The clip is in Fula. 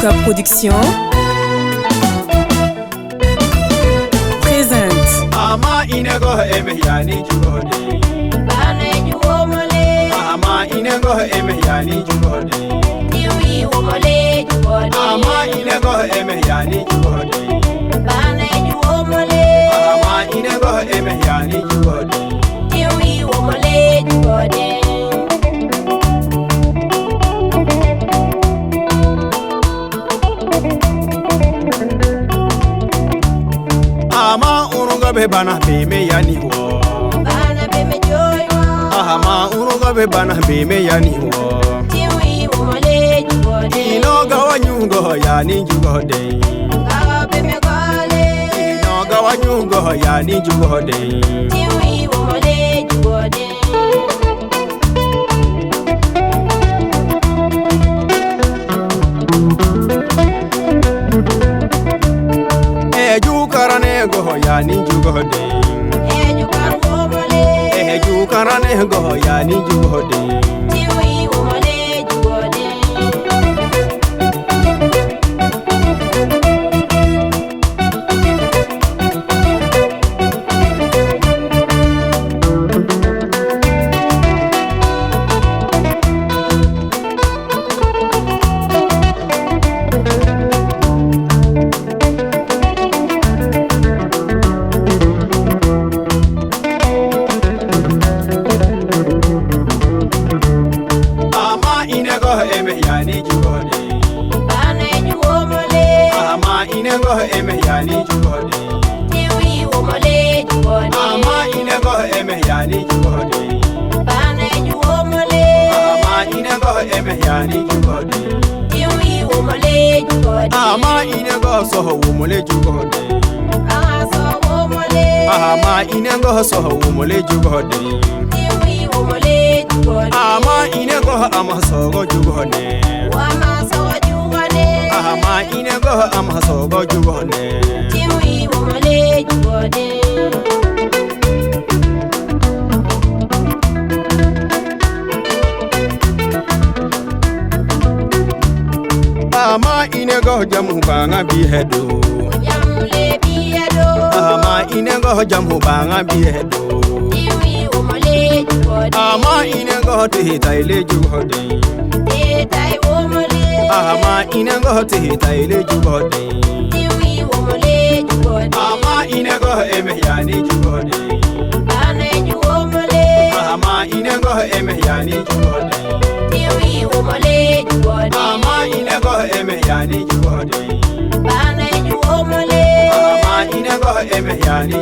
Luca Production présente Ama inego emehiyani jugode Bane juomole Ama inego emehiyani jugode Niwi womole jugode Ama inego emehiyani jugode Bane juomole Ama inego emehiyani jugode Niwi womole jugode Ama uruga be bana be me yani wo Bane beme joyo Ama uruga be bana be me yani wo Niwi womole jugode Ino gawanyungo yani jugode Gawa beme gole Ino gawanyungo yani jugode Niwi womole jugode Jukarane go yani jugode Eju kan womole Jukarane go yani jugode Niwi womole jugode Emehiyani jugode Bane juomole Ama inego emehiyani jugode Niwi womole jugode Ama inego emehiyani jugode Bane juomole Ama inego emehiyani jugode Niwi womole jugode Ama inego soho wumule jugode Aso womole Ama inego soho wumule jugode Niwi womole jugode Ama inego amasogo jugode Wama so jugode Ama inego amasogo jugode Niwi womole jugode Ama inego jamu banga bihedo Jamule biedo Ama inego jamu banga bihedo Niwi womole jugode Ama inego tihitaile jugode Tetai womole Ama inego tihitaile jugode Niwi womole jugode Ama inego emehiyani jugode Bane juomole Ama inego emehiyani jugode Niwi womole jugode Ama inego emehiyani jugode Bane juomole Ama inego emehiyani